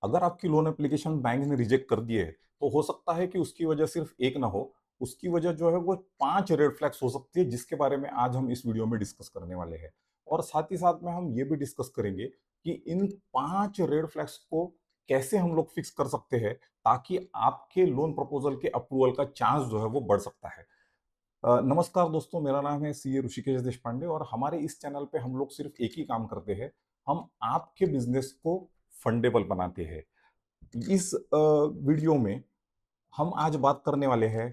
अगर आपकी loan application bank ने रिजेक्ट कर दी है, तो हो सकता है कि उसकी वजह सिर्फ एक ना हो, उसकी वजह जो है वो 5 रेड फ्लैग्स हो सकती है, जिसके बारे में आज हम इस वीडियो में डिस्कस करने वाले हैं। और साथ ही साथ में हम ये भी डिस्कस करेंगे कि इन 5 रेड फ्लैग्स को कैसे हम लोग फिक्स कर सकते हैं, ताकि आपके लोन प्रपोज़ल के अप्रूवल का चांस जो है वो बढ़ सकता है। नमस्कार दोस्तों, मेरा नाम है सीए ऋषिकेश देशपांडे और हमारे इस चैनल पे हम लोग सिर्फ एक ही काम करते हैं, हम आपके बिज़नेस को फंडेबल बनाते हैं। इस वीडियो में हम आज बात करने वाले हैं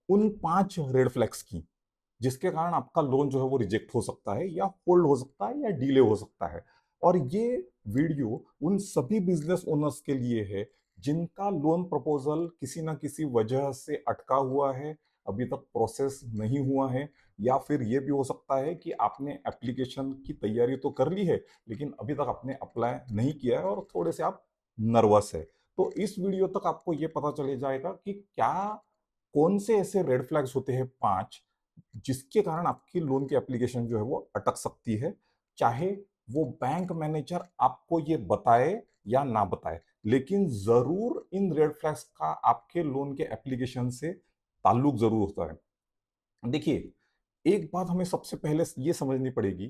उन 5 रेड फ्लैग्स की, जिसके कारण आपका लोन जो है वो रिजेक्ट हो सकता है या होल्ड हो सकता है या डिले हो सकता है। और ये वीडियो उन सभी बिजनेस ओनर्स के लिए है जिनका लोन प्रपोजल किसी ना किसी वजह से अटका हुआ है, अभी तक प्रोसेस नहीं हुआ है, या फिर ये भी हो सकता है कि आपने एप्लीकेशन की तैयारी तो कर ली है, लेकिन अभी तक आपने अप्लाई नहीं किया है और थोड़े से आप नर्वस है। तो इस वीडियो तक आपको ये पता चले जाएगा कि क्या कौन से ऐसे रेड फ्लैग्स होते हैं 5, जिसके कारण आपकी लोन की एप्लीकेशन जो है वो अटक सकती है, चाहे वो बैंक मैनेजर आपको ये बताए या ना बताए। लेकिन जरूर इन रेड फ्लैग्स का आपके लोन के एप्लीकेशन से ताल्लुक जरूर होता है। देखिए, एक बात हमें सबसे पहले ये समझनी पड़ेगी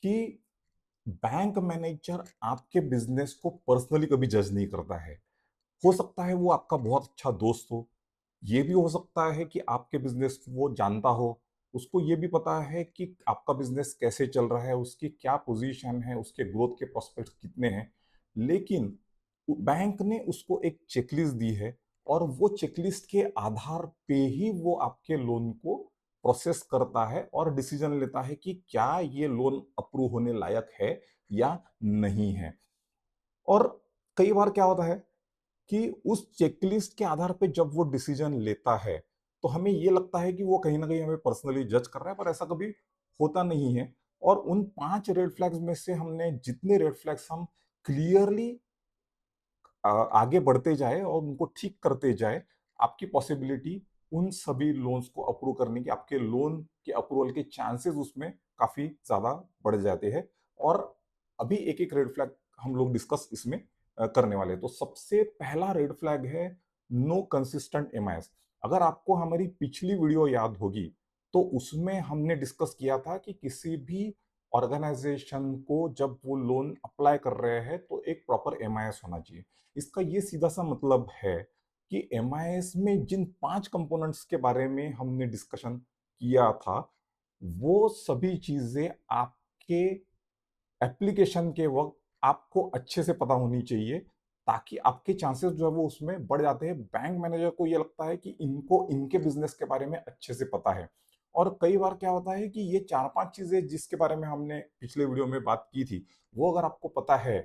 कि बैंक मैनेजर आपके बिजनेस को पर्सनली कभी जज नहीं करता है। हो सकता है वो आपका बहुत अच्छा दोस्त हो, ये भी हो सकता है कि आपके बिजनेस को वो जानता हो, उसको ये भी पता है कि आपका बिजनेस कैसे चल रहा है, उसकी क्या पोजीशन है, उसके ग्रोथ के प्रोस्पेक्ट्स कितने हैं। लेकिन बैंक ने उसको एक चेकलिस्ट दी है और वो चेकलिस्ट के आधार पे ही वो आपके लोन को प्रोसेस करता है और डिसीजन लेता है कि क्या ये लोन अप्रूव होने लायक है या नहीं है। और कई बार क्या होता है कि उस चेकलिस्ट के आधार पे जब वो डिसीजन लेता है, तो हमें ये लगता है कि वो कहीं ना कहीं हमें पर्सनली जज कर रहा है, पर ऐसा कभी होता नहीं है। और उन 5 रेड फ्लैग्स में से हमने जितने रेड फ्लैग्स हम क्लियरली आगे बढ़ते जाए और उनको ठीक करते जाए, आपकी पॉसिबिलिटी उन सभी लोन्स को अप्रूव करने की, आपके लोन के अप्रूवल के चांसेस उसमें काफी ज्यादा बढ़ जाते हैं। और अभी एक एक रेड फ्लैग हम लोग डिस्कस इसमें करने वाले हैं। तो सबसे पहला रेड फ्लैग है नो कंसिस्टेंट एमआईएस। अगर आपको हमारी पिछली वीडियो याद होगी, तो उसमें हमने डिस्कस किया था कि किसी भी ऑर्गेनाइजेशन को जब वो लोन अप्लाई कर रहे हैं तो एक प्रॉपर एमआईएस होना चाहिए। इसका ये सीधा सा मतलब है कि एमआईएस में जिन 5 कंपोनेंट्स के बारे में हमने डिस्कशन किया था, वो सभी चीजें आपके एप्लीकेशन के वक्त आपको अच्छे से पता होनी चाहिए, ताकि आपके चांसेस जो है वो उसमें बढ़ जाते हैं। बैंक मैनेजर को ये लगता है कि इनको इनके बिजनेस के बारे में अच्छे से पता है। और कई बार क्या होता है कि ये 4-5 चीजें जिसके बारे में हमने पिछले वीडियो में बात की थी, वो अगर आपको पता है,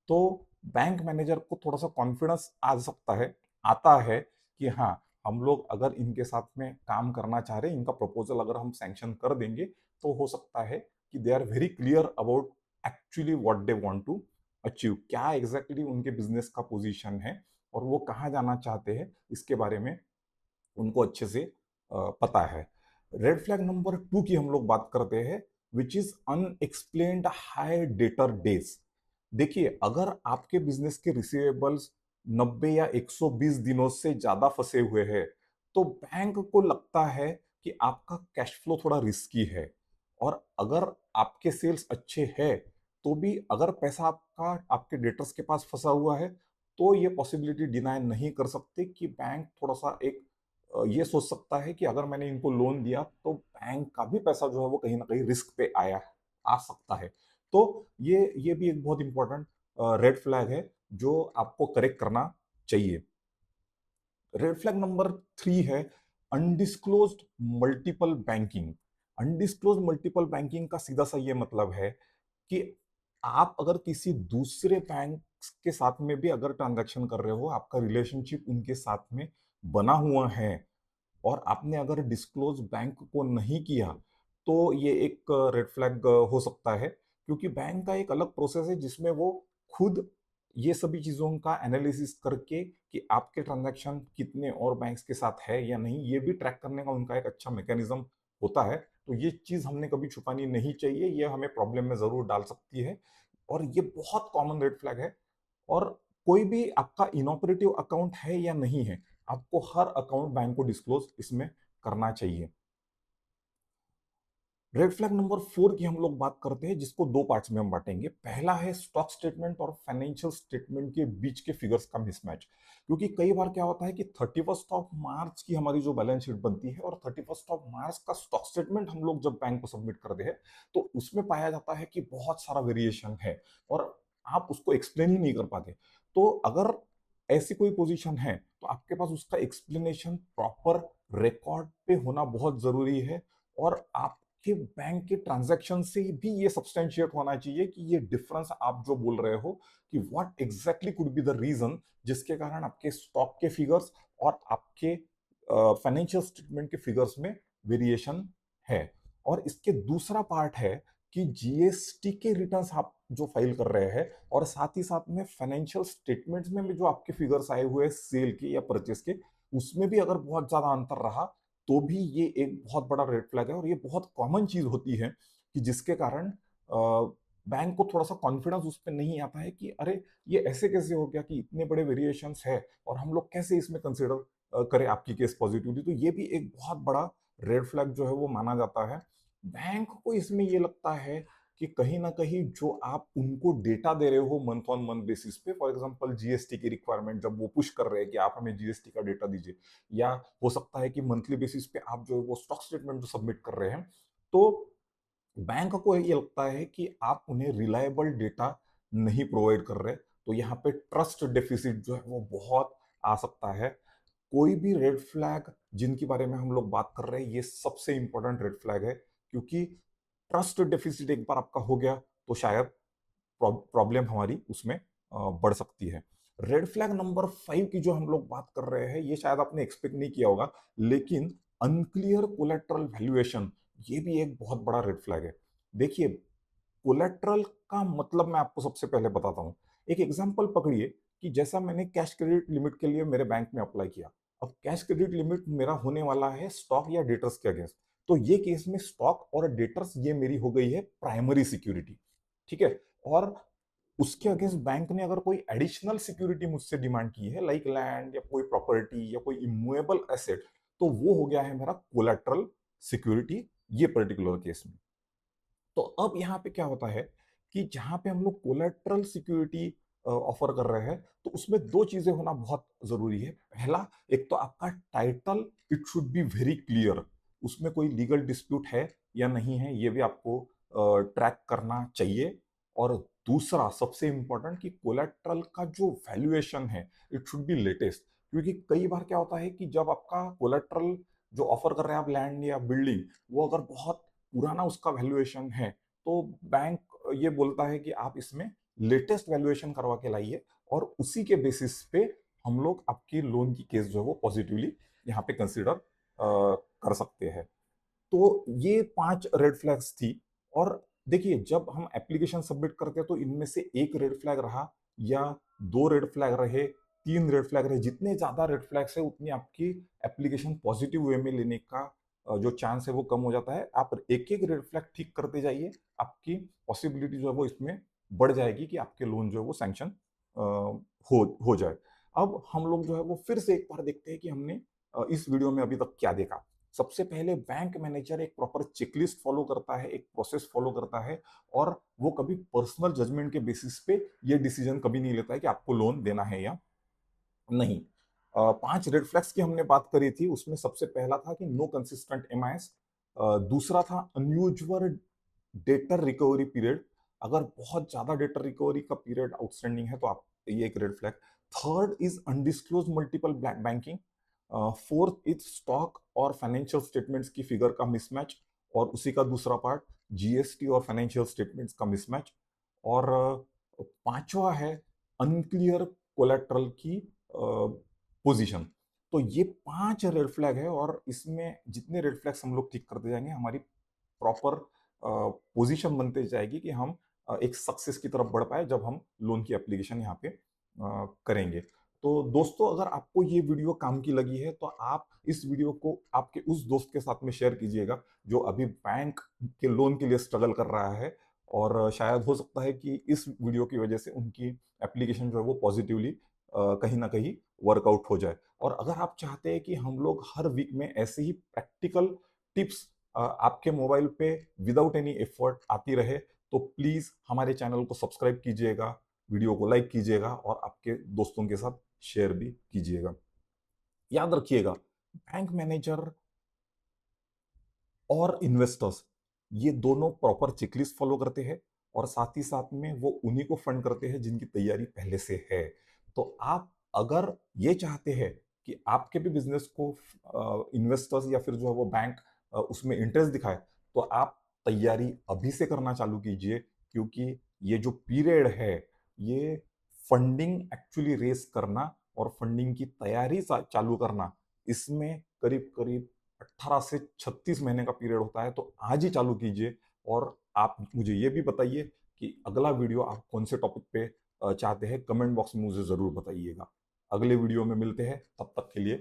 तो बैंक मैनेजर को थोड़ा सा कॉन्फिडेंस आ सकता है, आता है कि हाँ, हम लोग अगर इनके साथ में काम करना चाह रहे हैं, इनका प्रपोजल अगर हम सैंक्शन कर देंगे, तो हो सकता है कि they are very clear about actually what they want to achieve, क्या एग्जैक्टली उनके बिजनेस का पोजीशन है और वो कहाँ जाना चाहते हैं, इसके बारे में उनको अच्छे से पता है। रेड फ्लैग नंबर 2 की हम लोग बात करते हैं, which is unexplained high debtor days. देखिए, अगर आपके बिजनेस के रिसीवेबल्स 90 या 120 दिनों से ज्यादा फंसे हुए हैं, तो बैंक को लगता है कि आपका कैश फ्लो थोड़ा रिस्की है। और अगर आपके सेल्स अच्छे हैं, तो भी अगर पैसा आपका आपके डेटर्स के पास फंसा हुआ है, तो ये पॉसिबिलिटी डिनाई नहीं कर सकते कि बैंक थोड़ा सा एक ये सोच सकता है कि अगर मैंने इनको लोन दिया तो बैंक का भी पैसा जो है वो कहीं ना कहीं रिस्क पे आया आ सकता है। तो ये भी एक बहुत इंपॉर्टेंट रेड फ्लैग है जो आपको करेक्ट करना चाहिए। रेड फ्लैग नंबर 3 है undisclosed multiple banking. Undisclosed multiple banking का सीधा सा ये मतलब है कि आप अगर किसी दूसरे बैंक के साथ में भी अगर ट्रांजैक्शन कर रहे हो, आपका रिलेशनशिप उनके साथ में बना हुआ है, और आपने अगर डिस्क्लोज बैंक को नहीं किया, तो ये एक रेड फ्लैग हो सकता है। क्योंकि बैंक का एक अलग प्रोसेस है जिसमें वो खुद ये सभी चीज़ों का एनालिसिस करके कि आपके ट्रांजैक्शन कितने और बैंक्स के साथ है या नहीं, ये भी ट्रैक करने का उनका एक अच्छा मैकेनिज्म होता है। तो ये चीज़ हमने कभी छुपानी नहीं चाहिए, ये हमें प्रॉब्लम में ज़रूर डाल सकती है। और ये बहुत कॉमन रेड फ्लैग है। और कोई भी आपका इनऑपरेटिव अकाउंट है या नहीं है, आपको हर अकाउंट बैंक को डिस्क्लोज इसमें करना चाहिए। रेड फ्लैग नंबर 4 की हम लोग बात करते हैं, जिसको दो पार्ट्स में हम बांटेंगे। पहला है स्टॉक स्टेटमेंट और फाइनेंशियल स्टेटमेंट के बीच के फिगर्स का मिसमैच। क्योंकि कई बार क्या होता है कि 31 मार्च की हमारी जो बैलेंस शीट बनती है और 31 मार्च का स्टॉक स्टेटमेंट हम लोग जब बैंक को सबमिट करते हैं, तो उसमें पाया जाता है कि बहुत सारा वेरिएशन है और आप उसको एक्सप्लेन ही नहीं कर पाते। तो अगर ऐसी कोई पोजीशन है, तो आपके पास उसका एक्सप्लेनेशन प्रॉपर रिकॉर्ड पे होना बहुत जरूरी है। और आप कि बैंक के ट्रांजैक्शन से भी ये सब्सटेंशिएट होना चाहिए कि ये डिफरेंस आप जो बोल रहे हो कि what exactly could be the reason जिसके कारण आपके स्टॉक के फिगर्स और आपके फाइनेंशियल स्टेटमेंट के फिगर्स में वेरिएशन है। और इसके दूसरा पार्ट है कि जीएसटी के रिटर्न्स आप जो फाइल कर रहे हैं और साथ ही साथ में फाइनेंशियल स्टेटमेंट्स में भी जो आपके फिगर्स आए हुए हैं सेल के या परचेस के, उसमें भी अगर बहुत ज्यादा अंतर रहा तो भी ये एक बहुत बड़ा रेड फ्लैग है। और ये बहुत कॉमन चीज होती है कि जिसके कारण बैंक को थोड़ा सा कॉन्फिडेंस उस पर नहीं आता है कि अरे ये ऐसे कैसे हो गया कि इतने बड़े वेरिएशंस है और हम लोग कैसे इसमें कंसिडर करें आपकी केस पॉजिटिवली। तो ये भी एक बहुत बड़ा रेड फ्लैग जो है वो माना जाता है। बैंक को इसमें ये लगता है कि कहीं ना कहीं जो आप उनको डेटा दे रहे हो मंथ ऑन मंथ बेसिस पे, फॉर एग्जांपल जीएसटी की रिक्वायरमेंट जब वो पुश कर रहे हैं कि आप हमें जीएसटी का डेटा दीजिए, या हो सकता है कि मंथली बेसिस पे आप जो है वो स्टॉक स्टेटमेंट जो सबमिट कर रहे हैं, तो बैंक को ये लगता है कि आप उन्हें रिलायबल डेटा नहीं प्रोवाइड कर रहे। तो यहाँ पे ट्रस्ट डेफिसिट जो है वो बहुत आ सकता है। कोई भी रेड फ्लैग जिनके बारे में हम लोग बात कर रहे हैं, ये सबसे इंपॉर्टेंट रेड फ्लैग है। क्योंकि ट्रस्ट डेफिसिट एक बार आपका हो गया तो शायद प्रॉब्लम हमारी उसमें बढ़ सकती है। रेड फ्लैग नंबर 5 की जो हम लोग बात कर रहे हैं, ये शायद आपने एक्सपेक्ट नहीं किया होगा, लेकिन अनक्लियर कोलेट्रल वैल्यूएशन, ये भी एक बहुत बड़ा रेड फ्लैग है। देखिए, कोलेट्रल का मतलब मैं आपको सबसे पहले बताता हूँ। एक एग्जांपल पकड़िए कि जैसा मैंने कैश क्रेडिट लिमिट के लिए मेरे बैंक में अप्लाई किया। अब कैश क्रेडिट लिमिट मेरा होने वाला है स्टॉक या डेटर्स के अगेंस्ट। तो ये केस में स्टॉक और डेटर्स ये मेरी हो गई है प्राइमरी सिक्योरिटी। ठीक है। और उसके अगेंस्ट बैंक ने अगर कोई एडिशनल सिक्योरिटी मुझसे डिमांड की है, लाइक लैंड या कोई प्रॉपर्टी या कोई इमूवेबल एसेट, तो वो हो गया है मेरा कोलेट्रल सिक्योरिटी ये पर्टिकुलर केस में। तो अब यहाँ पे क्या होता है कि जहां पे हम लोग कोलेट्रल सिक्योरिटी ऑफर कर रहे हैं, तो उसमें दो चीजें होना बहुत जरूरी है। पहला, एक तो आपका title it should be very clear, उसमें कोई लीगल डिस्प्यूट है या नहीं है ये भी आपको ट्रैक करना चाहिए। और दूसरा सबसे इंपॉर्टेंट कि कोलेट्रल का जो वैल्यूएशन है इट शुड बी लेटेस्ट। क्योंकि कई बार क्या होता है कि जब आपका कोलेट्रल जो ऑफर कर रहे हैं आप लैंड या बिल्डिंग, वो अगर बहुत पुराना उसका वैल्यूएशन है, तो बैंक ये बोलता है कि आप इसमें लेटेस्ट वैल्यूएशन करवा के लाइए और उसी के बेसिस पे हम लोग आपकी लोन की केस जो है वो पॉजिटिवली यहाँ पे कंसिडर कर सकते हैं। तो ये 5 रेड फ्लैग्स थी। और देखिए, जब हम एप्लीकेशन सबमिट करते हैं तो इनमें से एक रेड फ्लैग रहा या दो रेड फ्लैग रहे, तीन रेड फ्लैग रहे, जितने ज्यादा रेड फ्लैग्स है उतनी आपकी एप्लीकेशन पॉजिटिव वे में लेने का जो चांस है वो कम हो जाता है। आप एक एक रेड फ्लैग ठीक करते जाइए, आपकी पॉसिबिलिटी जो है वो इसमें बढ़ जाएगी कि आपके लोन जो है वो सैंक्शन हो जाए। अब हम लोग जो है वो फिर से एक बार देखते हैं कि हमने इस वीडियो में अभी तक क्या देखा। सबसे पहले बैंक मैनेजर एक प्रॉपर चेकलिस्ट फॉलो करता है, एक प्रोसेस फॉलो करता है, और वो कभी पर्सनल जजमेंट के बेसिस पे ये डिसीजन कभी नहीं लेता है कि आपको लोन देना है या नहीं। 5 रेड फ्लैग्स की हमने बात करी थी, उसमें सबसे पहला था कि नो कंसिस्टेंट एमआईएस। दूसरा था अनयूजुअल डेटर रिकवरी पीरियड, अगर बहुत ज्यादा डेटर रिकवरी का पीरियड आउटस्टैंडिंग है तो आप ये एक red flag. Third is undisclosed multiple banking. Fourth is stock और फाइनेंशियल स्टेटमेंट्स की फिगर का मिसमैच, और उसी का दूसरा पार्ट जीएसटी और फाइनेंशियल स्टेटमेंट्स का मिसमैच। और पांचवा है अनक्लियर कोलेट्रल की पोजीशन। तो ये 5 रेड फ्लैग है और इसमें जितने रेड फ्लैग्स हम लोग ठीक करते जाएंगे, हमारी प्रॉपर पोजीशन बनते जाएगी कि हम एक सक्सेस की तरफ बढ़ पाए जब हम लोन की एप्लीकेशन यहाँ पे करेंगे। तो दोस्तों, अगर आपको ये वीडियो काम की लगी है तो आप इस वीडियो को आपके उस दोस्त के साथ में शेयर कीजिएगा जो अभी बैंक के लोन के लिए स्ट्रगल कर रहा है और शायद हो सकता है कि इस वीडियो की वजह से उनकी एप्लीकेशन जो है वो पॉजिटिवली कहीं ना कहीं वर्कआउट हो जाए। और अगर आप चाहते हैं कि हम लोग हर वीक में ऐसे ही प्रैक्टिकल टिप्स आपके मोबाइल पे विदाउट एनी एफर्ट आती रहे, तो प्लीज़ हमारे चैनल को सब्सक्राइब कीजिएगा, वीडियो को लाइक कीजिएगा और आपके दोस्तों के साथ शेयर भी कीजिएगा। याद रखिएगा, बैंक मैनेजर और इन्वेस्टर्स ये दोनों प्रॉपर चेकलिस्ट फॉलो करते हैं और साथ ही साथ में वो उन्हीं को फंड करते हैं जिनकी तैयारी पहले से है। तो आप अगर ये चाहते हैं कि आपके भी बिजनेस को इन्वेस्टर्स या फिर जो है वो बैंक उसमें इंटरेस्ट दिखाए, तो आप तैयारी अभी से करना चालू कीजिए, क्योंकि ये जो पीरियड है ये फंडिंग एक्चुअली रेस करना और फंडिंग की तैयारी चालू करना, इसमें करीब करीब 18 से 36 महीने का पीरियड होता है। तो आज ही चालू कीजिए और आप मुझे ये भी बताइए कि अगला वीडियो आप कौन से टॉपिक पे चाहते हैं, कमेंट बॉक्स में मुझे ज़रूर बताइएगा। अगले वीडियो में मिलते हैं, तब तक के लिए